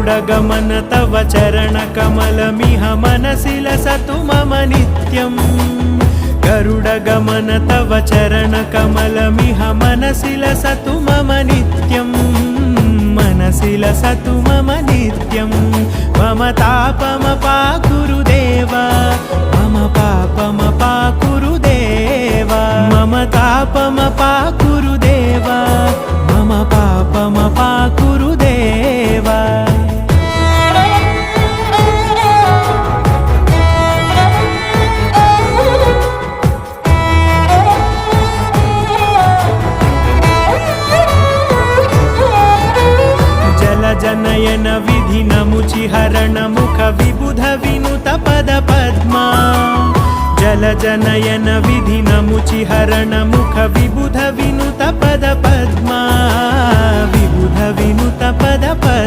गरुडगमन तव चरणकमलमिह मनसि लसतु मम नित्यम् गरुडगमन तव चरणकमलमिह मनसि लसतु मम नित्यम् मनसि लसतु मम नित्यम् मम तापमपाकुरु देव मम पापमपाकुरु देव मम तापमपाकुरु देव मम पापमपाकुरु देव जनयन विधिनमुचिहरण मुख विबुध विनुत पद पद्मा जल जनयन विधिनमुचिहरण मुख विबुध विनुत पद पद्मा विबुध विनुत पद पद्मा